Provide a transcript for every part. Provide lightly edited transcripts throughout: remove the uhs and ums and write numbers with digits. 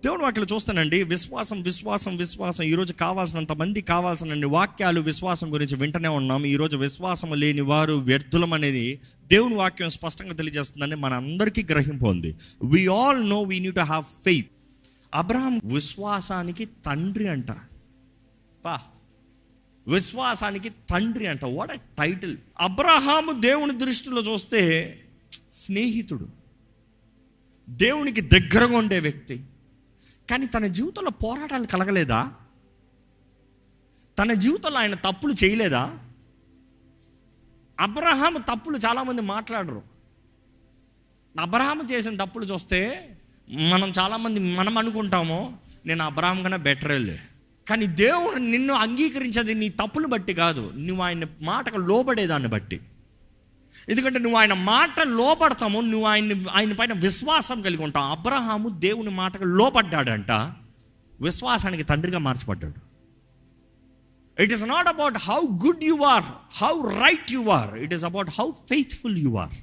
దేవుని వాక్యాలు చూస్తానండి, విశ్వాసం విశ్వాసం విశ్వాసం. ఈరోజు కావాల్సినంత మంది కావాల్సిన వాక్యాలు విశ్వాసం గురించి వింటనే ఉన్నాం. ఈరోజు విశ్వాసం లేని వారు వ్యర్థులం అనేది దేవుని వాక్యం స్పష్టంగా తెలియజేస్తుందని మన అందరికీ గ్రహింపు ఉంది. We all know we need to have faith. Abraham విశ్వాసానికి తండ్రి అంట. విశ్వాసానికి తండ్రి అంట. What a title. అబ్రహాము దేవుని దృష్టిలో చూస్తే స్నేహితుడు, దేవునికి దగ్గరగా ఉండే వ్యక్తి. కానీ తన జీవితంలో పోరాటాలు కలగలేదా? తన జీవితంలో ఆయన తప్పులు చేయలేదా? అబ్రహాము తప్పులు చాలామంది మాట్లాడరు. అబ్రహాము చేసిన తప్పులు చూస్తే చాలామంది మనం అనుకుంటాము, నేను అబ్రహాం కన్నా బెటరేలే. కానీ దేవుడు నిన్ను అంగీకరించేది నీ తప్పులు బట్టి కాదు, నువ్వు ఆయన మాటకు లోబడేదాన్ని బట్టి. ఎందుకంటే నువ్వు ఆయన మాట లోపడతాము, నువ్వు ఆయన పైన విశ్వాసం కలిగి ఉంటావు. అబ్రహాము దేవుని మాటకు లోపడ్డాడంట, విశ్వాసానికి తండ్రిగా మార్చబడ్డాడు. It is not about how good you are, how right you are, it is about how faithful you are.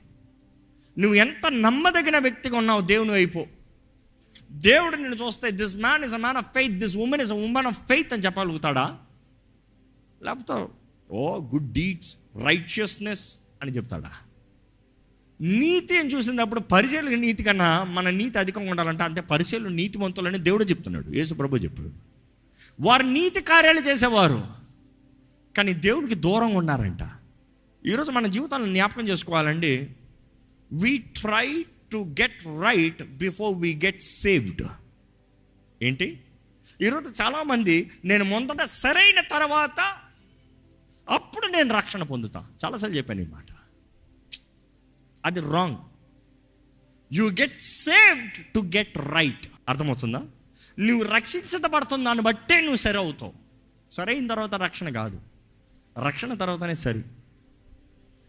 నువ్వు ఎంత నమ్మదగిన వ్యక్తిగా ఉన్నావు దేవుని వైపు. దేవుడు నిన్ను చూస్తే this man is a man of faith, this woman is a women of faith అని చెప్పగలుగుతాడా? లేకపోతే గుడ్ డీడ్స్, రైచియస్నెస్ అని చెప్తాడా? నీతి అని చూసినప్పుడు పరిచయుల నీతి కన్నా మన నీతి అధికంగా ఉండాలంటే, అంటే పరిచయులు నీతిమంతులని దేవుడు చెప్తున్నాడు, యేసు ప్రభు చెప్పాడు. వారు నీతి కార్యాలు చేసేవారు కానీ దేవుడికి దూరంగా ఉన్నారంట. ఈరోజు మన జీవితాలను జ్ఞాపకం చేసుకోవాలండి. We try to get right before we get saved. ఏంటి? ఈరోజు చాలామంది నేను మొదట సరైన తర్వాత అప్పుడు నేను రక్షణ పొందుతా. చాలాసార్లు చెప్పాను ఈ మాట. అది wrong. You get saved to get right. అర్థమవుతుందా? నువ్వు రక్షించబడుతున్న దాన్ని బట్టే నువ్వు సరి అవుతావు. సరైన తర్వాత రక్షణ కాదు, రక్షణ తర్వాతనే సరి.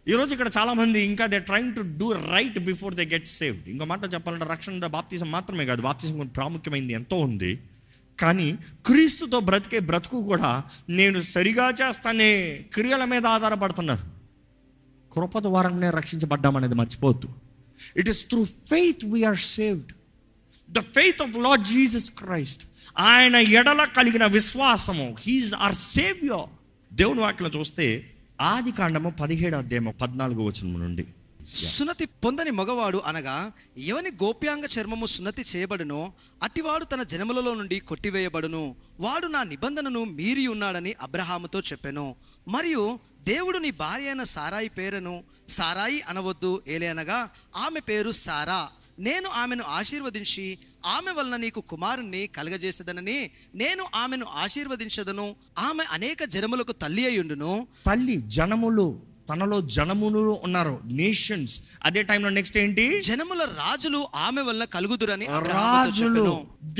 ఈరోజు ఇక్కడ చాలామంది ఇంకా they trying to do right before they get saved. ఇంకో మాట చెప్పాలంటే రక్షణ బాప్తిజం మాత్రమే కాదు, బాప్తిజం ప్రాముఖ్యమైనది ఎంతో ఉంది. కానీ క్రీస్తుతో బ్రతికే బ్రతుకు కూడా నేను సరిగా చేస్తానే క్రియల మీద ఆధారపడుతున్నారు. కృప ద్వారానే రక్షించబడ్డామనేది మర్చిపోవద్దు. It is through faith we are saved. The faith of lord Jesus Christ. ఆయన ఎడల కలిగిన విశ్వాసము, హీఈస్ అవర్ సేవియర్. దేవుని వాక్యం చూస్తే ఆది కాండము 17:14 నుండి, సున్నతి పొందని మగవాడు అనగా ఎవని గోప్యాంగ చర్మము సున్నతి చేయబడునో అట్టివాడు తన జనములలో నుండి కొట్టివేయబడును. వాడు నా నిబంధనను మీరి ఉన్నాడని అబ్రహాముతో చెప్పెను. మరియు దేవుడు నీ భార్య అయిన సారాయి పేరును సారాయి అనవద్దు, ఏలనగా ఆమె పేరు సారా. నేను ఆమెను ఆశీర్వదించి ఆమె వలన నీకు కుమారుణ్ణి కలగజేసేదనని నేను ఆమెను ఆశీర్వదించదను. ఆమె అనేక జనములకు తల్లి అయ్యుండును. తల్లి, జనములు, తనలో జనములు ఉన్నారు, నేషన్స్. అదే టైంలో నెక్స్ట్ ఏంటి? జనముల రాజులు ఆమె వలన కలుగుదురని రాజులు.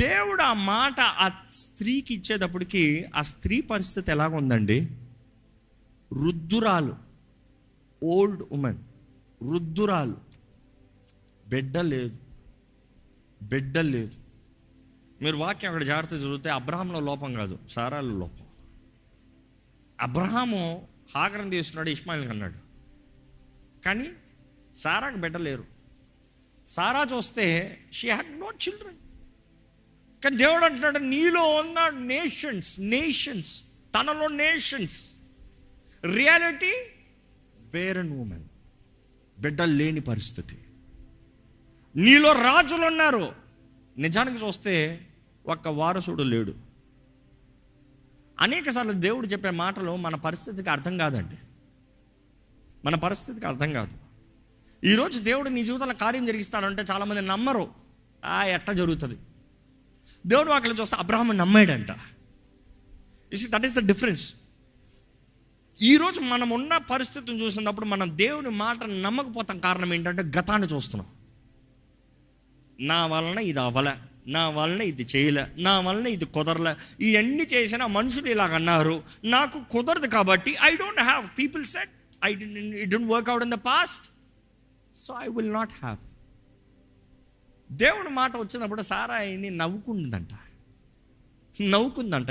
దేవుడు ఆ మాట ఆ స్త్రీకి ఇచ్చేటప్పటికి ఆ స్త్రీ పరిస్థితి ఎలాగ ఉందండి? వృద్ధురాలు, ఓల్డ్ ఉమెన్, వృద్ధురాలు, బిడ్డ లేదు. మీరు వాక్యం అక్కడ జాగ్రత్త చదివితే అబ్రహాంలో లోపం కాదు, సారాలో లోపం. అబ్రహాము హాగరం తీసుకున్నాడు, ఇష్మాయిల్ని అన్నాడు. కానీ సారాకు బిడ్డ లేరు. సారా చూస్తే షీ హ్యాడ్ నో చిల్డ్రన్. కానీ దేవుడు అంటున్నాడు, నీలో ఉన్న నేషన్స్, తనలో నేషన్స్. రియాలిటీ బేరన్ ఉమెన్, బిడ్డ లేని పరిస్థితి. నీలో రాజులు ఉన్నారు, నిజానికి చూస్తే ఒక్క వారసుడు లేడు. అనేక సార్లు దేవుడు చెప్పే మాటలు మన పరిస్థితికి అర్థం కాదండి, మన పరిస్థితికి అర్థం కాదు. ఈరోజు దేవుడు నీ జీవితంలో కార్యం జరిగిస్తాడంటే చాలామంది నమ్మరు. ఎట్లా జరుగుతుంది? దేవుడు వాక్యం చూస్తే అబ్రహాము నమ్మాడంట. That is the difference. ఈరోజు మనం ఉన్న పరిస్థితిని చూసినప్పుడు మనం దేవుని మాట నమ్మకపోతాం. కారణం ఏంటంటే గతాన్ని చూస్తున్నాం. నా వలన ఇది అవ్వలే, నా వలన ఇది చేయలే, నా వలన ఇది కుదరలే, ఇవన్నీ చేసిన మనుషులు ఇలాగ అన్నారు, నాకు కుదరదు కాబట్టి I don't have. People said it didn't work out in the past, so I will not have. దేవుని మాట వచ్చినప్పుడు సారాయిని నవ్వుకుందంట.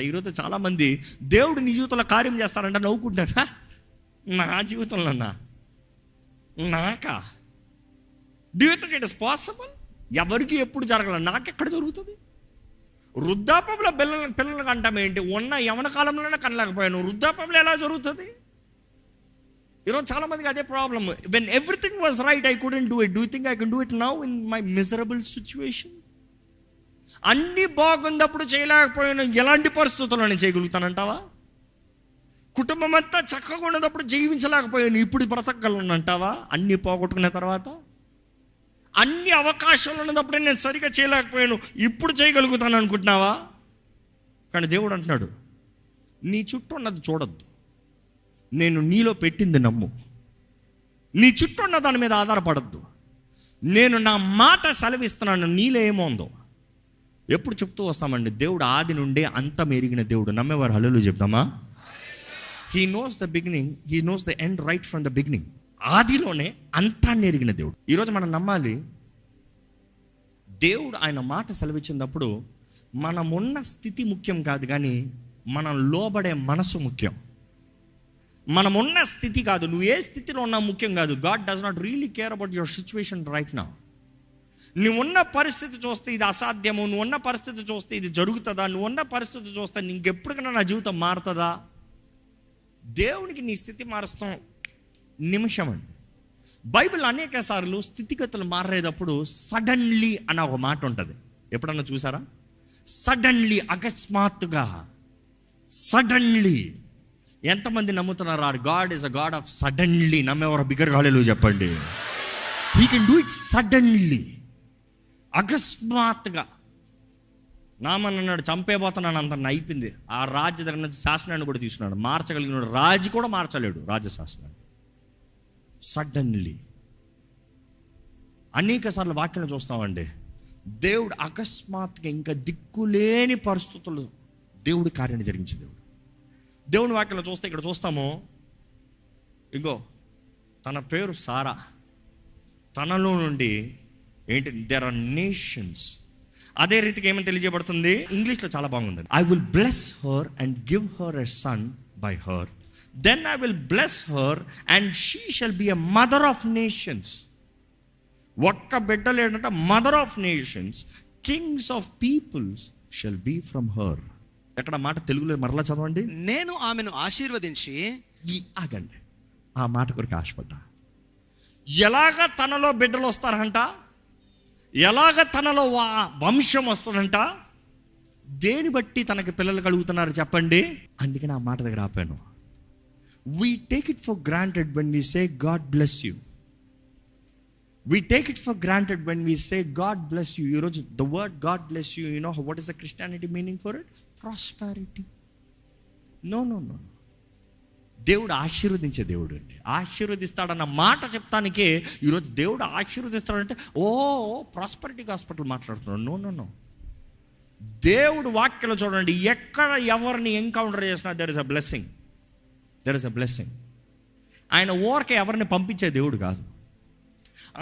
ఈరోజు చాలామంది దేవుడు నీ జీవితంలో కార్యం చేస్తారంట నవ్వుకుంటారు. నా జీవితంలో నాకా? Do you think it is possible? ఎవరికి ఎప్పుడు జరగల, నాకెక్కడ జరుగుతుంది? వృద్ధాప్యంలో పిల్లలకు అంటాం ఏంటి? ఉన్న యవన కాలంలోనే కనలేకపోయాను, వృద్ధాప్యంలో ఎలా జరుగుతుంది? ఈరోజు చాలా మందికి అదే problem. When everything was right, I couldn't do it. Do you think I can do it now in my miserable situation? అన్నీ బాగున్నప్పుడు చేయలేకపోయాను, ఎలాంటి పరిస్థితుల్లో నేను చేయగలుగుతానంటావా? కుటుంబం అంతా చక్కగా ఉన్నప్పుడు జీవించలేకపోయాను, ఇప్పుడు బ్రతకగలను అంటావా? అన్నీ పోగొట్టుకున్న తర్వాత, అన్ని అవకాశాలు ఉన్నప్పుడే నేను సరిగా చేయలేకపోయాను, ఇప్పుడు చేయగలుగుతాను అనుకుంటున్నావా? కానీ దేవుడు అంటున్నాడు, నీ చుట్టూ ఉన్నది చూడొద్దు, నేను నీలో పెట్టింది నమ్ము. నీ చుట్టూ ఉన్న దాని మీద ఆధారపడద్దు. నేను నా మాట సెలవిస్తున్నాను, నీలో ఏమో ఉందో. ఎప్పుడు చెప్తూ వస్తామండి, దేవుడు ఆది నుండి అంతం ఎరిగిన దేవుడు. నమ్మేవారు హల్లెలూయా చెప్తామా? He knows the beginning, he knows the end right from the beginning. ఆదిలోనే అంతాన్ని ఎరిగిన దేవుడు. ఈరోజు మనం నమ్మాలి, దేవుడు ఆయన మాట సెలవిచ్చినప్పుడు మనమున్న స్థితి ముఖ్యం కాదు, కానీ మనం లోబడే మనసు ముఖ్యం. మనమున్న స్థితి కాదు, నువ్వు ఏ స్థితిలో ఉన్నా ముఖ్యం కాదు. God does not really care about your situation right now. నువ్వు ఉన్న పరిస్థితి చూస్తే ఇది అసాధ్యము, నువ్వు ఉన్న పరిస్థితి చూస్తే ఇది జరుగుతుందా, నువ్వు ఉన్న పరిస్థితి చూస్తే ఇంకెప్పటికైనా నా జీవితం మారుతుందా? దేవునికి నీ స్థితి మారుస్తాం నిమిషం అండి. బైబిల్ అనేక సార్లు స్థితిగతులు మారేటప్పుడు సడన్లీ అన్న ఒక మాట ఉంటుంది. ఎప్పుడన్నా చూసారా? సడన్లీ, అకస్మాత్తుగా, సడన్లీ. ఎంతమంది నమ్ముతున్నారు our God is a God of suddenly? నమ్మేవారు బిగ్గరగా హల్లెలూయా చెప్పండి. He can do it suddenly, అకస్మాత్తుగా. నామన్నాడు చంపేపోతున్నాను అంత అయిపోయింది. ఆ రాజ్య దగ్గర నుంచి శాసనాన్ని కూడా తీసుకున్నాడు. మార్చగలిగినాడు, రాజు కూడా మార్చలేడు రాజ్యశాసనాన్ని. సడన్లీ. అనేక సార్లు వాక్యం చూస్తామండి, దేవుడు అకస్మాత్తుగా ఇంకా దిక్కులేని పరిస్థితులు దేవుడు కార్యాన్ని జరిగించే దేవుడు. దేవుని వాక్యంలో చూస్తే ఇక్కడ చూస్తాము, ఇంకో తన పేరు సారా, తనలో నుండి ఏంటి, దేర్ ఆర్ నేషన్స్. అదే రీతికి ఏమని తెలియజేయబడుతుంది? ఇంగ్లీష్లో చాలా బాగుంది. I will bless her and give her a son by her, then I will bless her and she shall be a mother of nations. ఒక్క బిడ్డలు ఏంటంటే mother of nations, kings of peoples shall be from her. ఎక్కడ మాట తెలుగులో మరలా చదవండి. నేను ఆమెను ఆశీర్వదించి. ఆగండి, ఆ మాట కొరకు ఆశపడ్డా. ఎలాగ తనలో బిడ్డలు వస్తారంట, ఎలాగ తనలో వంశం వస్తుందంట, దేని బట్టి తనకి పిల్లలు కలుగుతున్నారు చెప్పండి? అందుకని ఆ మాట దగ్గర ఆపాను. We take it for granted when we say God bless you. We take it for granted when we say God bless you. You know, the word God bless you, you know what is the Christianity meaning for it? Prosperity. No. దేవుడు ఆశీర్వదించే దేవుడు అండి. ఆశీర్వదిస్తాడన్న మాట చెప్తానికే ఈరోజు దేవుడు ఆశీర్వదిస్తాడంటే ఓ prosperity hospital మాట్లాడుతున్నాడు. No. దేవుడు వాక్యలో చూడండి, ఎక్కడ ఎవరిని ఎన్కౌంటర్ చేసినా there is a blessing. There is a blessing. ఆయన ఓరకే ఎవరిని పంపించే దేవుడు కాదు.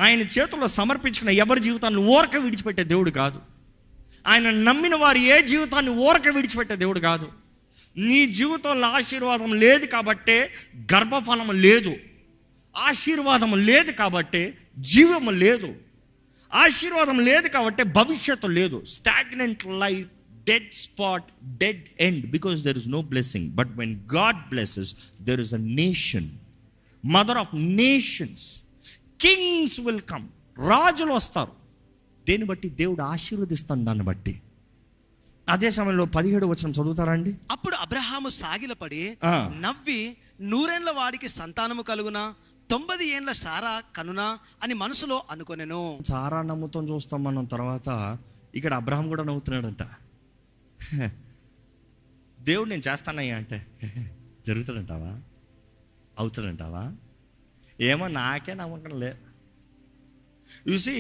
ఆయన చేతుల్లో సమర్పించుకున్న ఎవరి జీవితాన్ని ఓరక విడిచిపెట్టే దేవుడు కాదు. ఆయన నమ్మిన వారి ఏ జీవితాన్ని ఓరక విడిచిపెట్టే దేవుడు కాదు. నీ జీవితంలో ఆశీర్వాదం లేదు కాబట్టే గర్భఫలం లేదు, ఆశీర్వాదం లేదు కాబట్టే జీవము లేదు, ఆశీర్వాదం లేదు కాబట్టే భవిష్యత్తు లేదు. Stagnant life, dead spot, dead end, because there is no blessing. But when God blesses, there is a nation, mother of nations, kings will come. రాజులు వస్తారు. దేని బట్టి? దేవుడు ఆశీర్వదిస్తాను దాన్ని బట్టి. అదే సమయంలో 17వ వచనం చదువుతారండి. అప్పుడు అబ్రహాము సాగిలపడి నవ్వి, 100 ఏండ్ల వాడికి సంతానము కలుగునా, 90 ఏండ్ల సారా కనునా అని మనసులో అనుకొనెను. సారా నమ్ముతాం చూస్తాం మనం. తర్వాత ఇక్కడ అబ్రహాం కూడా నవ్వుతున్నాడంట. దేవుడు నేను చేస్తానయ్యా అంటే జరుగుతాడంటావా? అవుతాడంటావా? ఏమో నాకే నమ్మకం లే. యు సీ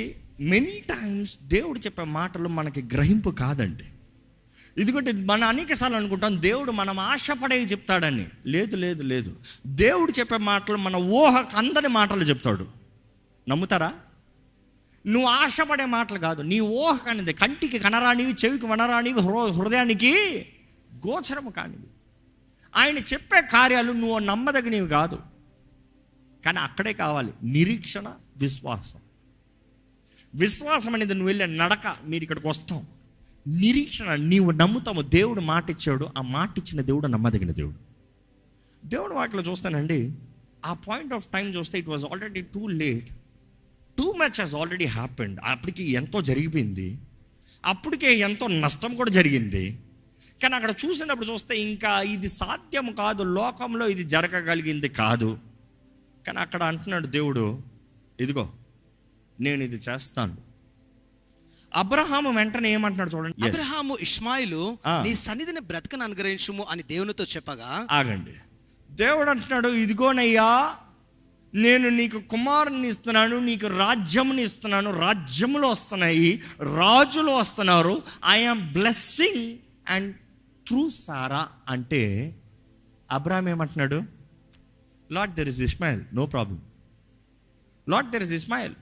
మెనీ టైమ్స్ దేవుడు చెప్పే మాటలు మనకి గ్రహింపు కాదండి. ఎందుకంటే మనం అనేక సార్లు అనుకుంటాం దేవుడు మనం ఆశపడే చెప్తాడని. లేదు. దేవుడు చెప్పే మాటలు మన ఊహకు అందని మాటలు చెప్తాడు. నమ్ముతారా? నువ్వు ఆశపడే మాటలు కాదు, నీ ఊహ కానిది, కంటికి కనరానివి, చెవికి వనరానివి, హృదయానికి గోచరము కానివి. ఆయన చెప్పే కార్యాలు నువ్వు నమ్మదగినవి కాదు. కానీ అక్కడే కావాలి నిరీక్షణ, విశ్వాసం. విశ్వాసం అనేది నువ్వు వెళ్ళే నడక. మీరు ఇక్కడికి వస్తాం, నిరీక్షణ, నీవు నమ్ముతాము. దేవుడు మాట ఇచ్చాడు, ఆ మాట ఇచ్చిన దేవుడు నమ్మదగిన దేవుడు. దేవుడు వాటిలో చూస్తానండి, ఆ పాయింట్ ఆఫ్ టైం చూస్తే it was already too late, too much has already happened. అప్పటికి ఎంతో జరిగిపోయింది, అప్పటికే ఎంతో నష్టం కూడా జరిగింది. కానీ అక్కడ చూసినప్పుడు చూస్తే ఇంకా ఇది సాధ్యం కాదు, లోకంలో ఇది జరగగలిగింది కాదు. కానీ అక్కడ అంటున్నాడు దేవుడు, ఇదిగో నేను ఇది చేస్తాను. అబ్రహాము వెంటనే ఏమంటున్నాడు చూడండి, అబ్రహాము ఇష్మాయిలు నీ సన్నిధిని బ్రతకను అనుగ్రహించుము అని దేవునితో చెప్పగా, ఆగండి, దేవుడు అంటున్నాడు, ఇదిగోనయ్యా నేను నీకు కుమారుని ఇస్తున్నాను, నీకు రాజ్యముని ఇస్తున్నాను, రాజ్యములు వస్తున్నాయి, రాజులు వస్తున్నారు, I'm blessing and through Sarah. అంటే అబ్రహాం ఏమంటున్నాడు, lord there is Ishmael, no problem. Lord there is Ishmael.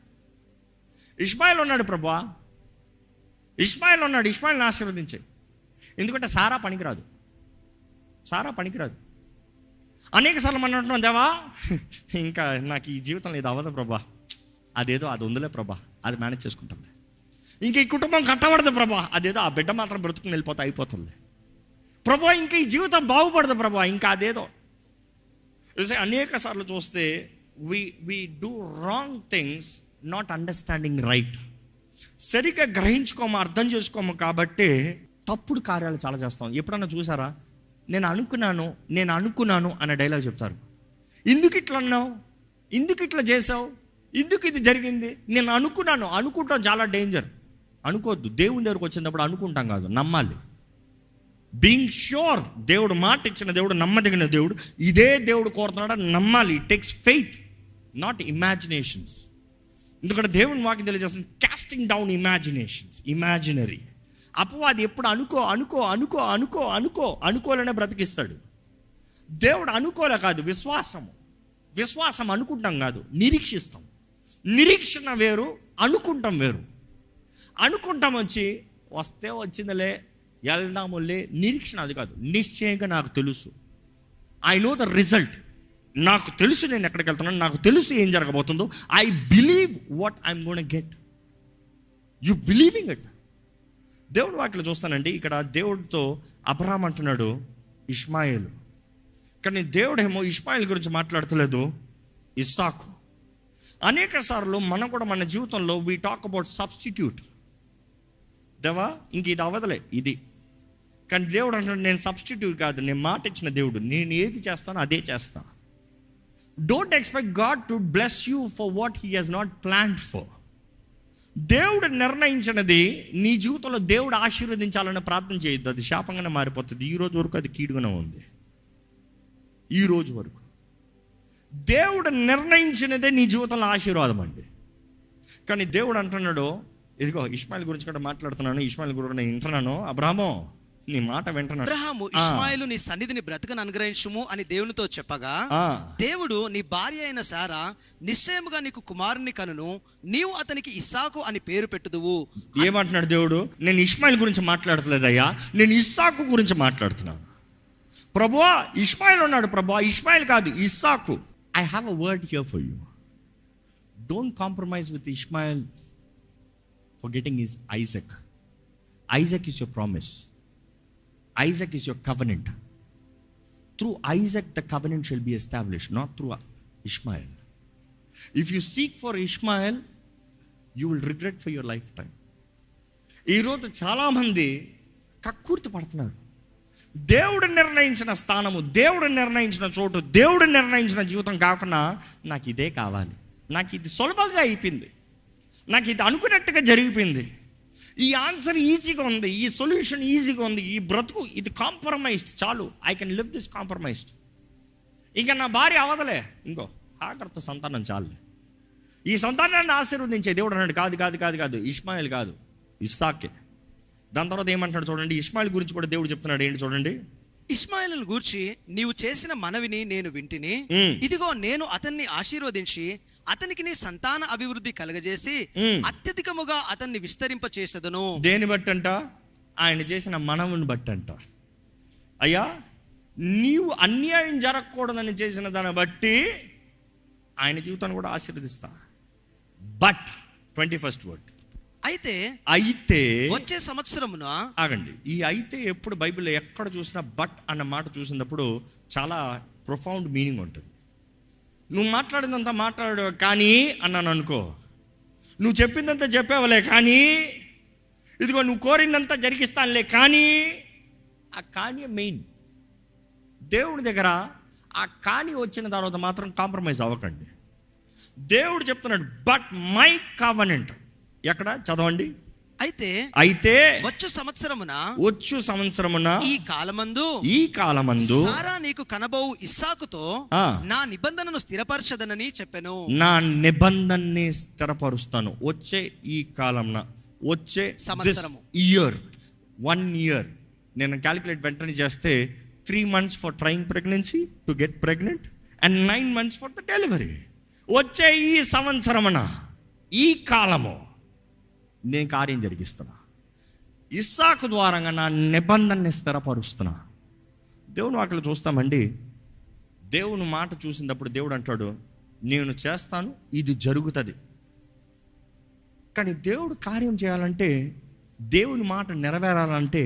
Ishmael ఉన్నాడు ప్రభా, ఇస్మాయిల్ ఉన్నాడు, ఇస్మాయిల్ని ఆశీర్వదించే. ఎందుకంటే సారా పనికిరాదు, సారా పనికిరాదు. అనేక సార్లు మనం అంటున్నాం, దేవా ఇంకా నాకు ఈ జీవితంలో ఇది అవ్వదు ప్రభా, అదేదో అది ఉందిలే ప్రభా, అది మేనేజ్ చేసుకుంటాంలే. ఇంకా ఈ కుటుంబం కట్టబడదు ప్రభా, అదేదో ఆ బిడ్డ మాత్రం బ్రతుకుని వెళ్ళిపోతే అయిపోతుంది ప్రభా, ఇంకా ఈ జీవితం బాగుపడదు ప్రభా, ఇంకా అదేదో. అనేక సార్లు చూస్తే we do wrong things not understanding right. సరిగ్గా గ్రహించుకోము, అర్థం చేసుకోము, కాబట్టి తప్పుడు కార్యాలు చాలా చేస్తాం. ఎప్పుడన్నా చూసారా, నేను అనుకున్నాను అనే డైలాగ్ చెప్తారు. ఎందుకు ఇట్లా అన్నావు, ఎందుకు ఇట్లా చేసావు, ఎందుకు ఇది జరిగింది, నేను అనుకుంటాం చాలా డేంజర్. అనుకోవద్దు. దేవుని దగ్గరకు వచ్చినప్పుడు అనుకుంటాం కాదు, నమ్మాలి. బీయింగ్ ష్యూర్, దేవుడు మాట ఇచ్చిన దేవుడు నమ్మదగిన దేవుడు, ఇదే దేవుడు కోరుతున్నాడు, నమ్మాలి. It takes faith, not imaginations. ఎందుకంటే దేవుని వాక్యం తెలియజేస్తుంది, కాస్టింగ్ డౌన్ ఇమాజినేషన్స్, ఇమాజినరీ. అపవాది ఎప్పుడు అనుకోలేనే బ్రతికిస్తాడు. దేవుడు అనుకోలే కాదు, విశ్వాసం అనుకుంటాం కాదు, నిరీక్షిస్తాం. నిరీక్షణ వేరు, అనుకుంటాం వేరు. అనుకుంటాం వస్తే వచ్చిందిలే, వెళ్దాములే. నిరీక్షణ అది కాదు. నిశ్చయంగా నాకు తెలుసు, ఐ నో ద రిజల్ట్, నాకు తెలుసు నేను ఎక్కడికి వెళ్తున్నాను, నాకు తెలుసు ఏం జరగబోతుందో. I believe what I'm gonna get. You believing it. దేవుడు వాటిలో చూస్తానండి, ఇక్కడ దేవుడితో అబ్రహాం అంటున్నాడు ఇష్మాయేలు, కానీ దేవుడేమో ఇష్మాయేల్ గురించి మాట్లాడతలేదు, ఇస్సాకు. అనేక సార్లు మనం కూడా మన జీవితంలో వీ టాక్ అబౌట్ సబ్స్టిట్యూట్. దేవా ఇంక ఇది అవ్వదులే ఇది, కానీ దేవుడు అంటున్నాడు, నేను సబ్స్టిట్యూట్ కాదు, నేను మాట ఇచ్చిన దేవుడు, నేను ఏది చేస్తానో అదే చేస్తా. Don't expect God to bless you for what he has not planned for. దేవుడు నిర్ణయించినది నీ జీవితంలో దేవుడు ఆశీర్వదించాలని ప్రార్థన చేయొద్దు, అది శాపంగానే మారిపోతుంది. ఈ రోజు వరకు అది కీడుగానే ఉంది. ఈ రోజు వరకు దేవుడు నిర్ణయించినదే నీ జీవితంలో ఆశీర్వాదం అండి. కానీ దేవుడు అంటున్నాడు, ఇదిగో ఇష్మాయిల్ గురించి కూడా మాట్లాడుతున్నాను, ఇష్మాయిల్ గురించి నేను వింటున్నాను, అబ్రహాము నీ మాట వింటున్నాను. అబ్రహాము ఇష్మాయిలు నీ సన్నిధిని బ్రతకను అనుగ్రహించుము అని దేవునితో చెప్పగా, దేవుడు నీ భార్య అయిన సారా నిశ్చయముగా నీకు కుమారుని కనును, నీవు అతనికి ఇస్సాకు అని పేరు పెట్టుదువు. ఏమంటున్నాడు దేవుడు? నేను ఇష్మాయిల్ గురించి మాట్లాడట్లేదయ్యా, నేను ఇస్సాకు గురించి మాట్లాడుతున్నాను. ప్రభువా ఇష్మాయిల్ ఉన్నాడు, ప్రభువా ఇష్మాయిల్ కాదు, Isaac. I have a word here for you. Don't compromise with Ishmael for getting is Isaac. Isaac is your promise. Isaac is your covenant. Through Isaac the covenant shall be established, not through Ishmael. If you seek for Ishmael, you will regret for your lifetime. ఈ రోజు చాలామంది కక్కుర్తి పడుతున్నారు. దేవుడు నిర్ణయించిన స్థానము, దేవుడు నిర్ణయించిన చోటు, దేవుడు నిర్ణయించిన జీవితం కాకుండా నాకు ఇదే కావాలి, నాకు ఇది సులభంగా అయిపోయింది, నాకు ఇది అనుకున్నట్టుగా జరిగిపోయింది, ఈ ఆన్సర్ ఈజీగా ఉంది, ఈ సొల్యూషన్ ఈజీగా ఉంది, ఈ బ్రతుకు ఇది కాంప్రమైజ్డ్, చాలు, I can live this compromised. ఇంకా నా భార్య అవదలే, ఇంకో ఆఖరితో సంతానం చాలులే. ఈ సంతానాన్ని ఆశీర్వదించే దేవుడు అన్నాడు, కాదు కాదు కాదు కాదు, ఇష్మాయిల్ కాదు, ఇస్సాకే. దాని తర్వాత ఏమంటున్నాడు చూడండి, ఇష్మాయిల్ గురించి కూడా దేవుడు చెప్తున్నాడు. ఏంటి చూడండి, ఇష్మాయిలును గూర్చి నీవు చేసిన మనవిని నేను వింటిని, ఇదిగో నేను అతన్ని ఆశీర్వదించి అతనికి నీ సంతాన అభివృద్ధి కలగజేసి అత్యధికముగా అతన్ని విస్తరింప చేసేదను. దేని బట్టంట? ఆయన చేసిన మనవుని బట్టంట. అయ్యా నీవు అన్యాయం జరగకూడదని చేసిన దాన్ని బట్టి ఆయన జీవితాన్ని కూడా ఆశీర్వదిస్తా. బట్ 21st వర్డ్, అయితే వచ్చే సంవత్సరమున, ఆగండి, ఈ అయితే ఎప్పుడు బైబిల్లో ఎక్కడ చూసినా బట్ అన్న మాట చూసినప్పుడు చాలా ప్రొఫౌండ్ మీనింగ్ ఉంటుంది. నువ్వు మాట్లాడిందంతా మాట్లాడు కానీ అన్నాను అనుకో, నువ్వు చెప్పిందంతా చెప్పావులే కానీ, ఇదిగో నువ్వు కోరిందంతా జరిగిస్తానులే కానీ, ఆ కానీ మెయిన్. దేవుడి దగ్గర ఆ కానీ వచ్చిన తర్వాత మాత్రం కాంప్రమైజ్ అవ్వకండి. దేవుడు చెప్తున్నాడు బట్ మై కవెనెంట్. ఎక్కడ చదవండి. అయితే వచ్చు సంవత్సరమున ఈ కాలమందు సారా నీకు కనబోవు ఇస్సాకుతో నా నిబంధనను స్థిరపరచదనని చెప్పెను. నా నిబంధనని స్థిరపరుస్తాను. వచ్చే ఈ కాలంన, వచ్చే సంవత్సరము, ఇయర్, 1 year. నేను క్యాలిక్యులేట్ వెంటనే చేస్తే 3 months for trying pregnancy to get pregnant and 9 months for the delivery. వచ్చే ఈ సంవత్సరమున, ఈ కాలము నేను కార్యం జరిగిస్తున్నా. ఇస్సాకు ద్వారంగా నా నిబంధనని స్థిరపరుస్తున్నా. దేవుని వాక్యలో చూస్తామండి, దేవుని మాట చూసినప్పుడు దేవుడు అంటాడు నేను చేస్తాను, ఇది జరుగుతుంది. కానీ దేవుడు కార్యం చేయాలంటే, దేవుని మాట నెరవేరాలంటే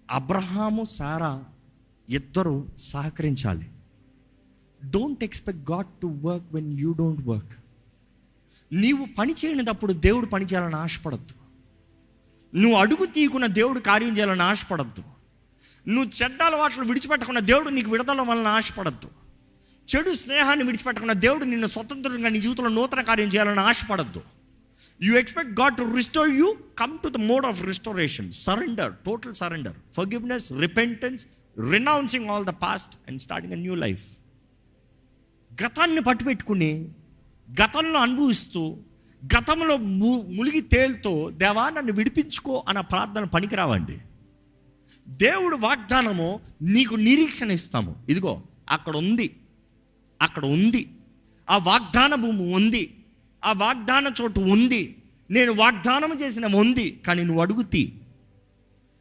అబ్రహాము సారా ఇద్దరు సహకరించాలి. Don't expect God to work when you don't work. నీవు పని చేయనిటప్పుడు దేవుడు పని చేయాలని ఆశపడద్దు. నువ్వు అడుగు తీయకున్న దేవుడు కార్యం చేయాలని ఆశపడద్దు. నువ్వు చెడ్డ అలవాట్లు విడిచిపెట్టకుండా దేవుడు నీకు విడుదల వలన ఆశపడద్దు. చెడు స్నేహాన్ని విడిచిపెట్టకుండా దేవుడు నిన్ను స్వతంత్రంగా నీ జీవితంలో నూతన కార్యం చేయాలని ఆశపడద్దు. You expect God to restore you, come to the mode of restoration, surrender, total surrender, forgiveness, repentance, renouncing all the past and starting a new life. గతాన్ని పట్టుపెట్టుకుని గతంలో అనుభవిస్తూ గతంలో మునిగి తేలుతో దేవా నన్ను విడిపించుకో అన్న ప్రార్థన పనికిరావండి. దేవుడు వాగ్దానము నీకు నిరీక్షణ ఇస్తాము. ఇదిగో అక్కడ ఉంది, అక్కడ ఉంది, ఆ వాగ్దాన భూమి ఉంది, ఆ వాగ్దాన చోటు ఉంది, నేను వాగ్దానం చేసిన ఉంది. కానీ నువ్వు అడుగుతీ,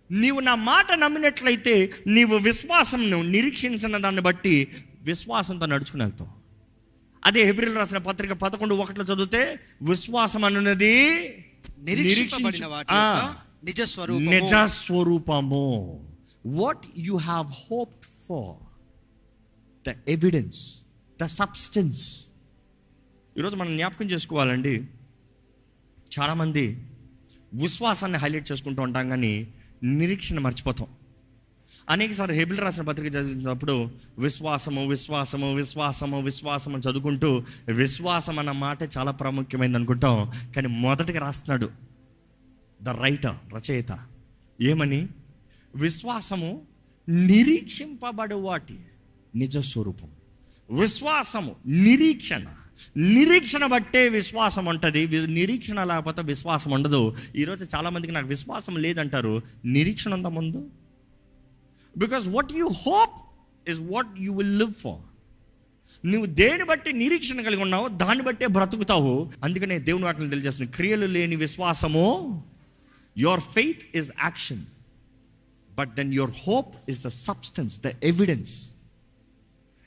నీవు నా మాట నమ్మినట్లయితే నీవు విశ్వాసం నిరీక్షించిన దాన్ని బట్టి విశ్వాసంతో నడుచుకుని వెళ్తావు. అదే హెబ్రీయులకు రాసిన పత్రిక 11:1 చదివితే విశ్వాసం అన్నది నిరీక్షించబడిన వాటి యొక్క నిజ స్వరూపము. What you have hoped for, the evidence, the substance. ఈరోజు మనం జ్ఞాపకం చేసుకోవాలండి, చాలామంది విశ్వాసాన్ని హైలైట్ చేసుకుంటూ ఉంటాం కానీ నిరీక్షణ మర్చిపోతాం. అనేకసార్లు హెబ్రీయులకు రాసిన పత్రిక చదివినప్పుడు విశ్వాసము విశ్వాసము విశ్వాసము విశ్వాసం అని చదువుకుంటూ విశ్వాసం అన్న మాట చాలా ప్రాముఖ్యమైనది అనుకుంటాం. కానీ మొదటిగా రాస్తున్నాడు ద రైటర్, రచయిత, ఏమని? విశ్వాసము నిరీక్షింపబడు వాటి నిజ స్వరూపం. విశ్వాసము నిరీక్షణ, నిరీక్షణ బట్టే విశ్వాసం ఉంటుంది. నిరీక్షణ లేకపోతే విశ్వాసం ఉండదు. ఈరోజు చాలామందికి నాకు విశ్వాసం లేదంటారు. నిరీక్షణ ఉందా ముందు? Because what you hope is what you will live for. నువ్వు దేని బట్టి నిరీక్షణ కలిగి ఉన్నావు దాన్ని బట్టే బ్రతుకుతావు. అందుకనే దేవుని వాక్యం తెలియజేస్తుంది, క్రియలు లేని విశ్వాసము, your faith is action but then your hope is the substance, the evidence.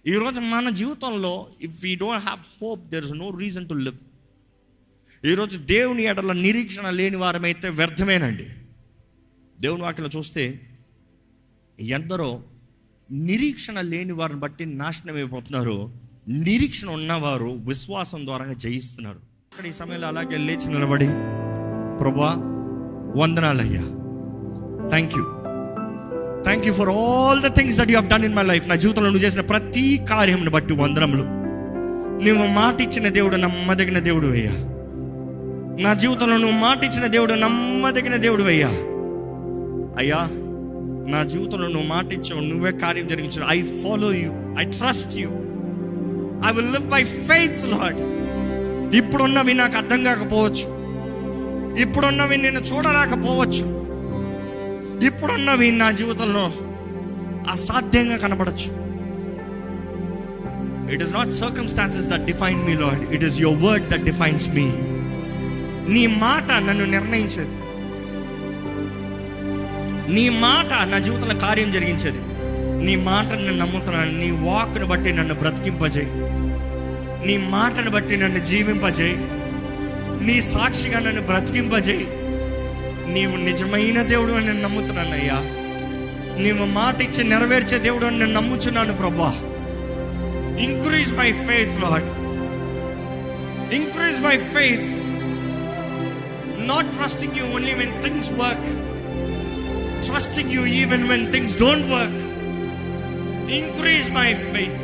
ఈరోజు మన జీవితంలో if we don't have hope there is no reason to live. ఈరోజు దేవుని ఎడల నిరీక్షణ లేని వారమైతే వ్యర్థమేనండి. దేవుని వాక్యంలో చూస్తే ఎందరో నిరీక్షణ లేని వారిని బట్టి నాశనం అయిపోతున్నారు. నిరీక్షణ ఉన్నవారు విశ్వాసం ద్వారా జయిస్తున్నారు. అక్కడ ఈ సమయంలో అలాగే లేచి నిలబడి, ప్రభువా వందనాలయ్యా, thank you for all the things that you have done in my life. నా జీవితంలో నువ్వు చేసిన ప్రతి కార్యమును బట్టి వందనములు. నువ్వు మాట ఇచ్చిన దేవుడు నమ్మదగిన దేవుడు అయ్యా. నా జీవితంలో నువ్వు మాట ఇచ్చిన దేవుడు నమ్మదగిన దేవుడు అయ్యా. అయ్యా నా జీవితంలో నువ్వు మాట ఇచ్చావు, నువ్వే కార్యం జరిగించావు. I follow you, I trust you, I will live by faith Lord. ఇప్పుడున్నవి నాకు అర్థం కాకపోవచ్చు, ఇప్పుడున్నవి నేను చూడలేకపోవచ్చు, ఇప్పుడున్నవి నా జీవితంలో అసాధ్యంగా కనబడచ్చు. It is not circumstances that define me Lord, it is your word that defines me. నీ మాట నన్ను నిర్ణయించేది, నీ మాట నా జీవితంలో కార్యం జరిగించేది. నీ మాటను నేను నమ్ముతున్నాను. నీ వాక్ను బట్టి నన్ను బ్రతికింపజేయి, నీ మాటను బట్టి నన్ను జీవింపజేయి, నీ సాక్షిగా నన్ను బ్రతికింపజేయి. నీవు నిజమైన దేవుడు అని నేను నమ్ముతున్నానయ్యా. నీవు మాట ఇచ్చి నెరవేర్చే దేవుడు అని నేను నమ్ముచున్నాను ప్రభా. Increase my faith lord, increase my faith. Not trusting you only when things work, trusting you even when things don't work. Increase my faith.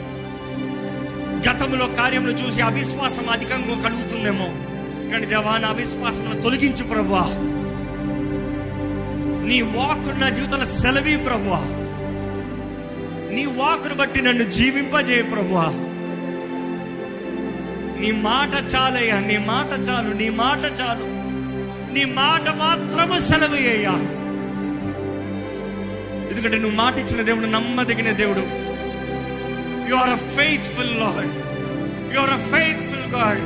గతంలో కార్యములు చూసి అవిశ్వాసం అధికంగా కలుగుతుందేమో, కానీ దేవా నా అవిశ్వాసమును తొలగించు ప్రభువా. నీ వాక్కు నా జీవితంలో సెలవి ప్రభువా. నీ వాక్కును బట్టి నన్ను జీవింపజేయ ప్రభువా. నీ మాట చాలయ్యా, నీ మాట చాలు, నీ మాట చాలు, నీ మాట మాత్రము సెలవు అయ్యా. ఎందుకంటే నువ్వు మాట ఇచ్చిన దేవుడు నమ్మదగిన దేవుడు. You are a faithful Lord. You are a faithful God.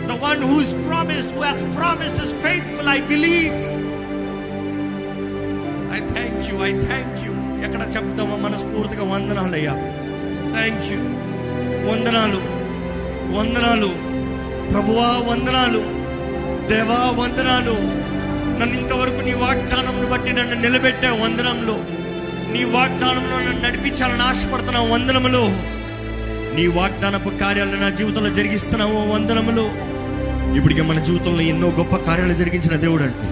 The one who has promised is faithful. I believe. I thank you. I thank you. ఎక్కడ చెప్తామో మనస్ఫూర్తిగా వందనాలు అయ్యా. Thank you. వందనాలు, వందనాలు ప్రభువా, వందనాలు దేవా, వందనాలు. నన్ను ఇంతవరకు నీ వాగ్దానంను బట్టి నన్ను నిలబెట్టే వందనంలో, నీ వాగ్దానంలో నన్ను నడిపించాలని ఆశపడుతున్నావు వందనములు. నీ వాగ్దానపు కార్యాలను నా జీవితంలో జరిగిస్తున్నావు వందనములు. ఇప్పటికే మన జీవితంలో ఎన్నో గొప్ప కార్యాలు జరిగించిన దేవుడు అంటే,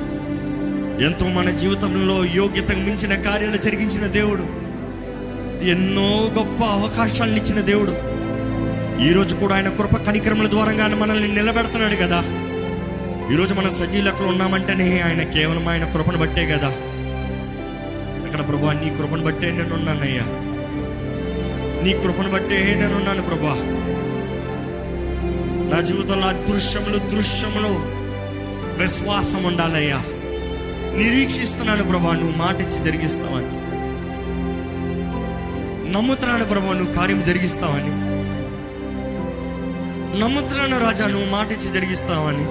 ఎంతో మన జీవితంలో యోగ్యతకు మించిన కార్యాలు జరిగించిన దేవుడు, ఎన్నో గొప్ప అవకాశాలను ఇచ్చిన దేవుడు. ఈరోజు కూడా ఆయన కృప కనికరముల ద్వారా మనల్ని నిలబెడుతున్నాడు కదా. ఈరోజు మనం సజీలకులు ఉన్నామంటేనే ఆయన కేవలం ఆయన కృపను బట్టే కదా. ఇక్కడ ప్రభా నీ కృపను బట్టే నేను ఉన్నానయ్యా, నీ కృపను బట్టే నేను ఉన్నాను ప్రభా. నా జీవితంలో అదృశ్యములు దృశ్యములు విశ్వాసం ఉండాలయ్యా. నిరీక్షిస్తున్నాను ప్రభా, నువ్వు మాట ఇచ్చి జరిగిస్తావని. నమ్ముతున్నాను ప్రభా, నువ్వు కార్యం జరిగిస్తావని. నమ్ముతున్నాను రాజా, నువ్వు మాట ఇచ్చి జరిగిస్తావని.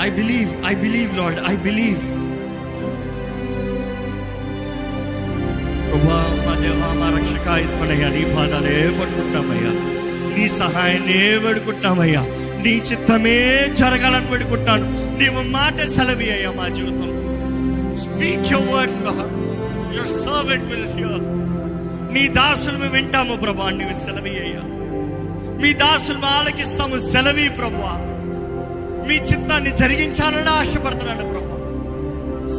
I believe Lord, I believe. ప్రభా మా దేవా, మా రక్షక, ఇదిగోనయ్యా నీ పాదాలే పడుకుంటామయ్యా, నీ సహాయాన్నే వేడుకుంటామయ్యా. నీ చిత్తమే జరగాలని వేడుకుంటాను. నీవు మాట సెలవి అయ్యా మా జీవితం. Speak your word lord, your servant will here. నీ దాసులు వింటాము ప్రభా, నీవు సెలవి అయ్యా. మీ దాసులు ఆలకిస్తాము, సెలవి ప్రభా. మీ చిత్తాన్ని జరిగించాలని ఆశపడుతున్నాను ప్రభా,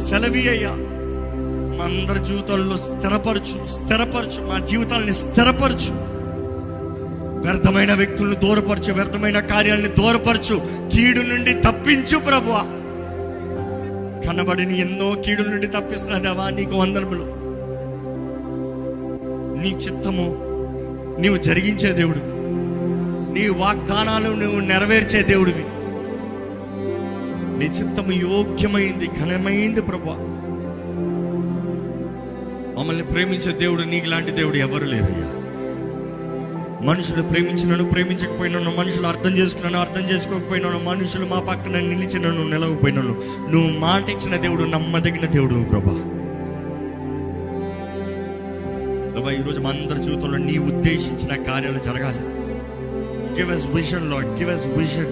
సెలవి అయ్యా. మా అందరి జీవితాల్లో స్థిరపరచు, మా జీవితాలని స్థిరపరచు. వ్యర్థమైన వ్యక్తులను దూరపరచు, వ్యర్థమైన కార్యాలను దూరపరచు, కీడు నుండి తప్పించు ప్రభువా. కనబడిని ఎన్నో కీడు నుండి తప్పిస్తున్నా దేవా, నీకు వందనములు. నీ చిత్తము నీవు జరిగించే దేవుడు, నీ వాగ్దానాలు నువ్వు నెరవేర్చే దేవుడివి. నీ చిత్తము యోగ్యమైంది, ఘనమైంది ప్రభువా. మమ్మల్ని ప్రేమించే దేవుడు, నీకు లాంటి దేవుడు ఎవరు లేరయ్యా. మనుషులు ప్రేమించినను ప్రేమించకపోయినాను, మనుషులు అర్థం చేసుకున్నాను అర్థం చేసుకోకపోయినాను, మనుషులు మా పక్కన నిలిచినను నిలవకపోయినాను, నువ్వు మాట ఇచ్చిన దేవుడు, నమ్మదగిన దేవుడు ప్రభా. ఈరోజు మా అందరి జీవితంలో నీ ఉద్దేశించిన కార్యాలు జరగాలి. Give us vision Lord, give us vision,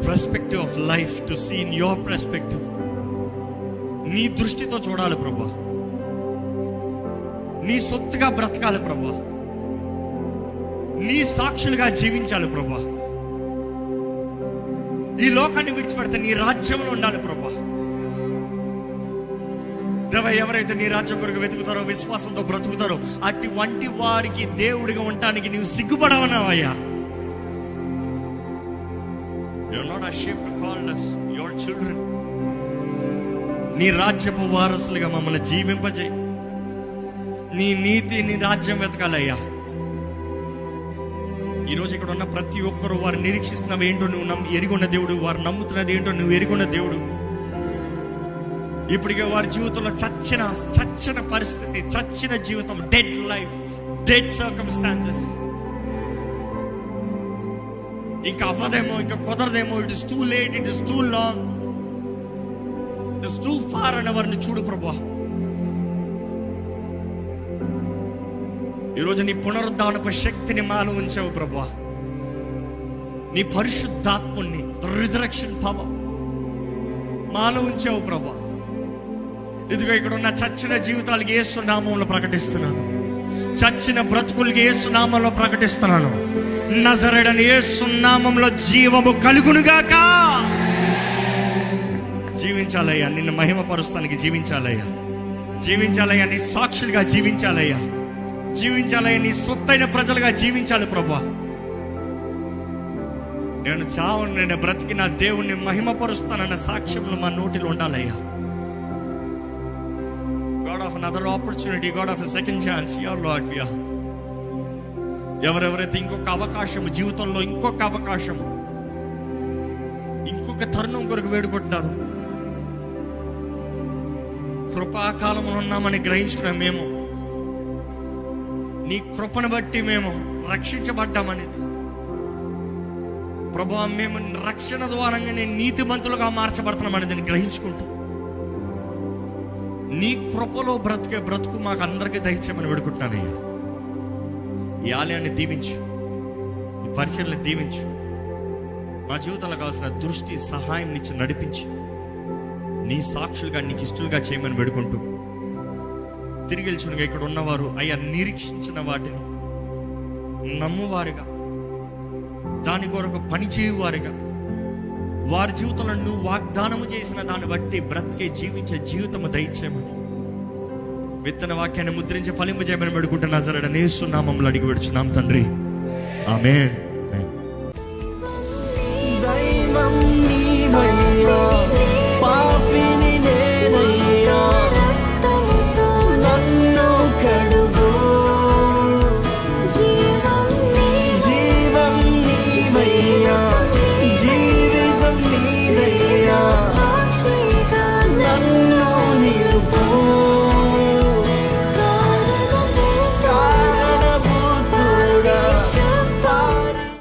perspective of life, to see in your perspective. నీ దృష్టితో చూడాలి ప్రభా, నీ సొత్తుగా బ్రతకాలి ప్రభా, నీ సాక్షులుగా జీవించాలి ప్రభా. ఈ లోకాన్ని విడిచిపెడితే నీ రాజ్యంలో ఉండాలి ప్రభా. దేవా, ఎవరైతే నీ రాజ్యం కొరకు వెతుకుతారో, విశ్వాసంతో బ్రతుకుతారో, అటువంటి వారికి దేవుడిగా ఉండటానికి నీవు సిగ్గుపడవన్నావయ్యా. You are not ashamed to call us your children. నీ రాజ్యపు వారసులుగా మమ్మల్ని జీవింపజేయి. నీ నీతి, నీ రాజ్యం వెతకాలయ్యా. ఈరోజు ఇక్కడ ఉన్న ప్రతి ఒక్కరు వారు నిరీక్షిస్తున్నవి ఏంటో నువ్వు ఎరిగొన్న దేవుడు, వారు నమ్ముతున్నది ఏంటో నువ్వు ఎరిగొన్న దేవుడు. ఇప్పటికే వారి జీవితంలో చచ్చిన పరిస్థితి, చచ్చిన జీవితం, డెడ్ లైఫ్, డెడ్ సర్కమ్స్టాన్సెస్, ఇంకా అవ్వదేమో, ఇంకా కుదరదేమో, it is too late, it is too long, it is too far అని వారిని చూడు ప్రభా. ఈరోజు నీ పునరుద్ధానపు శక్తిని మాలో ఉంచావు ప్రభా. నీ పరిశుద్ధాత్ముని రిజరెక్షన్ పవర్ మాలో ఉంచావు ప్రభా. ఇదిగో ఇక్కడ ఉన్న చచ్చిన జీవితాలకి యేసు నామంలో ప్రకటిస్తున్నాను. చచ్చిన బ్రతుకులకి యేసు నామంలో ప్రకటిస్తున్నాను. నజరేయుడైన యేసు నామంలో జీవము కలుగునుగాక. జీవించాలయ్యా, నిన్ను మహిమపరుస్తానికి జీవించాలయ్యా, జీవించాలయ్యా, నీ సాక్షులుగా జీవించాలయ్యా, జీవించాలయ్యా, నీ సొత్తైన ప్రజలుగా జీవించాలి ప్రభా. నేను చావును నేను బ్రతికి నా దేవుణ్ణి మహిమపరుస్తానన్న సాక్ష్యంలో మా నోటిలో ఉండాలయ్యా. God of another opportunity, God of a second chance, your Lord. ఎవరెవరైతే ఇంకొక అవకాశం జీవితంలో, ఇంకొక అవకాశం, ఇంకొక తరుణం కొరకు వేడుకుంటున్నారు, కృపాకాలంలో ఉన్నామని గ్రహించుకున్నాం మేము, నీ కృపను బట్టి మేము రక్షించబడ్డామని ప్రభువా, మేము రక్షణ ద్వారానే నీతిమంతులుగా మార్చబడుతున్నామని గ్రహించుకుంటూ నీ కృపలో బ్రతికే బ్రతుకు మాకు అందరికీ దయచేయమని వేడుకుంటున్నానయ్యా. ఈ ఆలయాన్ని దీవించు, ఈ పరిచయాన్ని దీవించు, మా జీవితంలో కావాల్సిన దృష్టి సహాయం నుంచి నడిపించి నీ సాక్షులుగా, నీకు ఇష్టలుగా చేయమని వేడుకుంటూ తిరిగి వెళ్ళుచునుగా ఇక్కడ ఉన్నవారు అయ్యా నిరీక్షించిన వాటిని నమ్మువారుగా, దాని కొరకు పనిచేయువారుగా, వారి జీవితంలో నువ్వు వాగ్దానము చేసిన దాన్ని బట్టి బ్రతికే జీవించే జీవితము దయచేయమని, విత్తన వాక్యాన్ని ముద్రించి ఫలింపజేయమని వేడుకుంటున్న నజరేయుడైన యేసు నామములో అడిగి వేడుచున్నాం తండ్రి, ఆమేన్. దైవం నీవయ్యా.